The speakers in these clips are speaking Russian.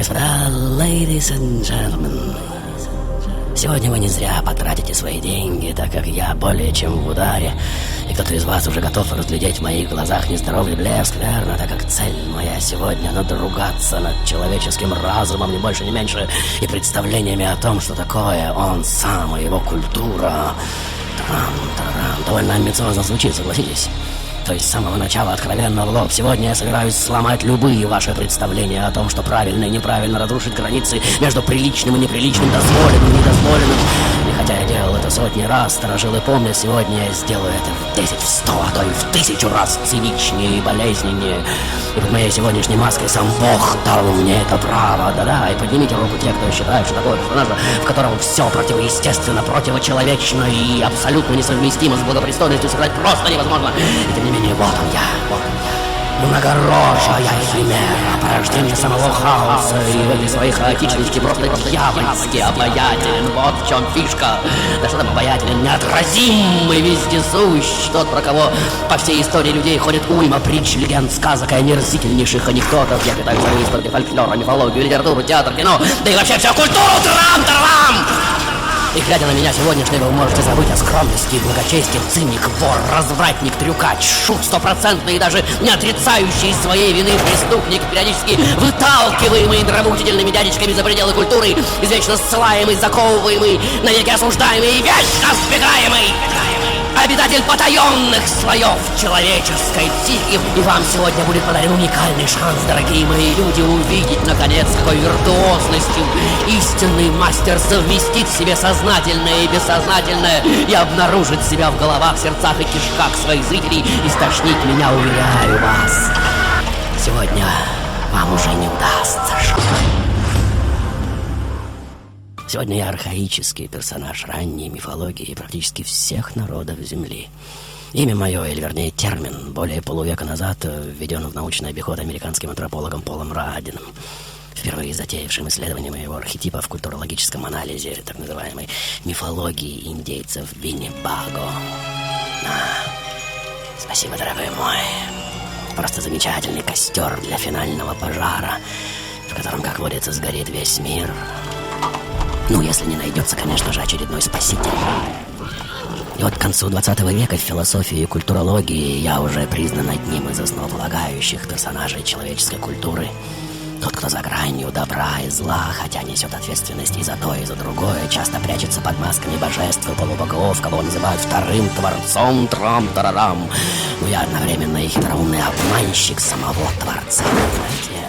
господа, ladies and gentlemen, сегодня вы не зря потратите свои деньги, так как я более чем в ударе, и кто-то из вас уже готов разглядеть в моих глазах нездоровый блеск, верно, так как цель моя сегодня надругаться над человеческим разумом, ни больше, ни меньше, и представлениями о том, что такое он сам и его культура. Тарам-тарам. Довольно амбициозно звучит, согласитесь? То есть с самого начала откровенно в лоб. Сегодня я собираюсь сломать любые ваши представления о том, что правильно и неправильно, разрушить границы между приличным и неприличным, дозволенным и недозволенным. И хотя я делал это сотни раз, старожилы помнят, сегодня я сделаю это в 10, в 100, а то и в 1000 раз циничнее и болезненнее. И под моей сегодняшней маской сам Бог дал мне это право. Да-да, и поднимите руку те, кто считает, что такое персонаж, в котором все противоестественно, противочеловечно и абсолютно несовместимо с благопристойностью, сыграть просто невозможно. И тем не менее, вот он я. Многорожая химера, порождение самого хаоса, и в этой своей хаотичности просто дьявольски обаятелен. Вот в чем фишка. Да что там обаятелен, неотразимый, вездесущ. Тот, про кого по всей истории людей ходит уйма притч, легенд, сказок и омерзительнейших анекдотов. Я питаю свои истории, фольклор, мифологию, литературу, театр, кино, да и вообще всю культуру. Трам-тарам! И глядя на меня сегодняшнего, вы можете забыть о скромности, благочестии, циник, вор, развратник, трюкач, шут стопроцентный и даже не отрицающий своей вины преступник, периодически выталкиваемый нравоучительными дядечками за пределы культуры, извечно ссылаемый, заковываемый, навеки осуждаемый и вечно сбегаемый. Обитатель потаенных слоев человеческой психики. И вам сегодня будет подарен уникальный шанс, дорогие мои люди, увидеть, наконец, с какой виртуозностью истинный мастер совместит в себе сознательное и бессознательное и обнаружит себя в головах, сердцах и кишках своих зрителей и стошнить меня, уверяю вас. Сегодня вам уже не удастся. Сегодня я архаический персонаж ранней мифологии практически всех народов Земли. Имя мое, или вернее термин, более полувека назад введен в научный обиход американским антропологом Полом Радином, впервые затеявшим исследование моего архетипа в культурологическом анализе так называемой мифологии индейцев Виннебаго. Спасибо, дорогой мой. Просто замечательный костер для финального пожара, в котором, как водится, сгорит весь мир. Ну, если не найдется, конечно же, очередной спаситель. И вот к концу 20 века в философии и культурологии я уже признан одним из основополагающих персонажей человеческой культуры. Тот, кто за гранью добра и зла, хотя несет ответственность и за то, и за другое, часто прячется под масками божеств и полубогов, кого называют вторым творцом, трам-тарарам. Но я одновременно и хитроумный обманщик самого Творца, понимаете?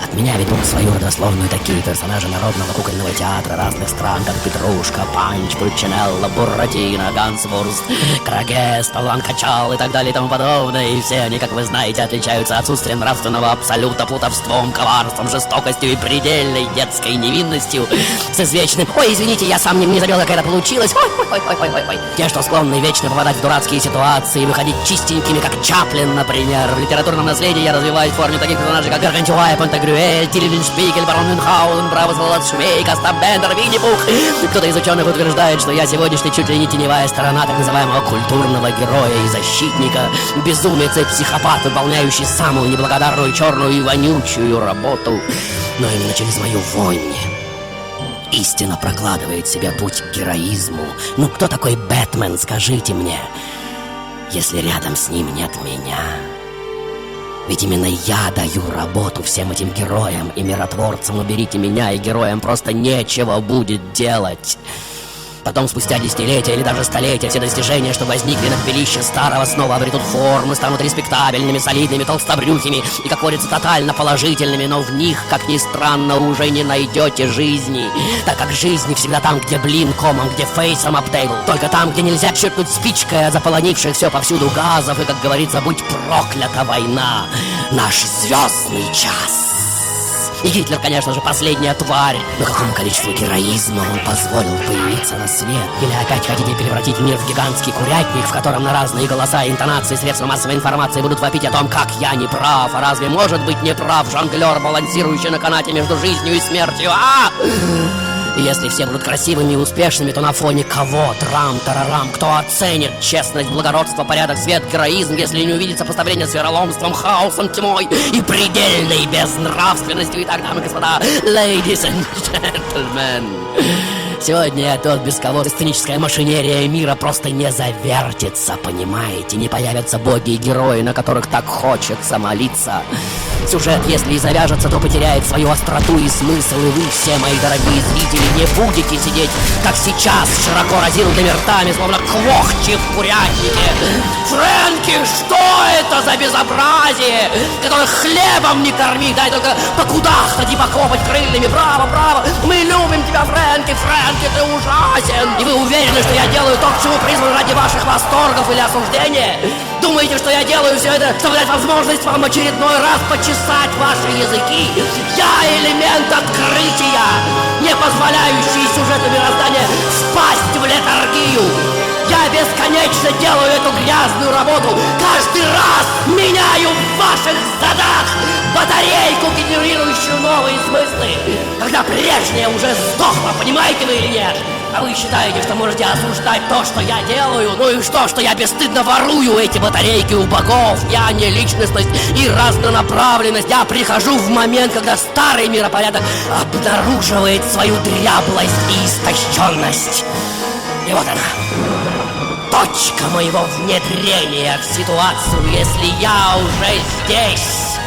От меня ведут свою родословную такие персонажи народного кукольного театра разных стран, как Петрушка, Панч, Пульчинелло, Буратино, Гансвурст, Крагес, Павлан Качал и так далее и тому подобное. И все они, как вы знаете, отличаются отсутствием нравственного абсолюта, плутовством, коварством, жестокостью и предельной детской невинностью с извечным «Ой, извините, я сам не забил, как это получилось! Ой!» Те, что склонны вечно попадать в дурацкие ситуации и выходить чистенькими, как Чаплин, например. В литературном наследии я развиваюсь в форме таких персонажей, как Гаргантюа и Пантагрюэль, Тилленшпигель, барон Мюнхгаузен, Браво, Золотшвейк, Остап Бендер, Винни-Пух. Кто-то из ученых утверждает, что я сегодняшний чуть ли не теневая сторона так называемого культурного героя и защитника, безумец и психопат, выполняющий самую неблагодарную, черную и вонючую работу. Но именно через мою вонь истина прокладывает себе путь к героизму. Ну кто такой Бэтмен, скажите мне, если рядом с ним нет меня? Ведь именно я даю работу всем этим героям и миротворцам. Уберите меня, и героям просто нечего будет делать. Потом, спустя десятилетия или даже столетия, все достижения, что возникли на пепелище старого, снова обретут формы, станут респектабельными, солидными, толстобрюхими и, как говорится, тотально положительными, но в них, как ни странно, уже не найдете жизни, так как жизнь всегда там, где блин комом, где фейсом аптейбл, только там, где нельзя чиркнуть спичкой от заполонивших все повсюду газов, и, как говорится, будь проклята война, наш звездный час. И Гитлер, конечно же, последняя тварь. Но какому количеству героизма он позволил появиться на свет? Или опять хотите превратить мир в гигантский курятник, в котором на разные голоса и интонации средства массовой информации будут вопить о том, как я не прав? А разве может быть неправ жонглер, балансирующий на канате между жизнью и смертью? И если все будут красивыми и успешными, то на фоне кого? Трам-тарарам. Кто оценит честность, благородство, порядок, свет, героизм, если не увидит сопоставление с вероломством, хаосом, тьмой и предельной безнравственностью? Итак, дамы и господа, ladies and gentlemen, сегодня я тот, без кого сценическая машинерия мира просто не завертится, понимаете? Не появятся боги и герои, на которых так хочется молиться. Сюжет, если и завяжется, то потеряет свою остроту и смысл. И вы, все мои дорогие зрители, не будете сидеть, как сейчас, широко разинутыми ртами, словно квохчи в курятнике. Фрэнки, что это за безобразие, которое хлебом не корми, дай только покудахтать и похлопать крыльями. Браво, браво, мы любим тебя, Фрэнки, Фрэнки, ты ужасен. И вы уверены, что я делаю то, к чему призван ради ваших восторгов или осуждения? Думаете, что я делаю все это, чтобы дать возможность вам очередной раз почесать ваши языки? Я элемент открытия, не позволяющий сюжету мироздания впасть в летаргию. Я бесконечно делаю эту грязную работу, каждый раз меняю в ваших задах батарейку, генерирующую новые смыслы, когда прежняя уже сдохла, понимаете вы или нет? А вы считаете, что можете осуждать то, что я делаю? Ну и что я бесстыдно ворую эти батарейки у богов? Я не личностность и разнонаправленность. Я прихожу в момент, когда старый миропорядок обнаруживает свою дряблость и истощенность. И вот она, точка моего внедрения в ситуацию. Если я уже здесь,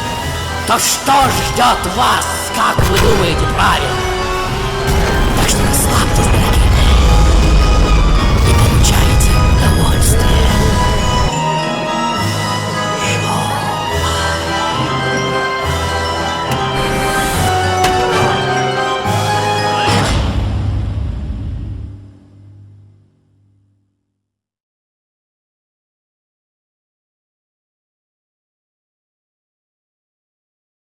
то что ждет вас, как вы думаете, правильно?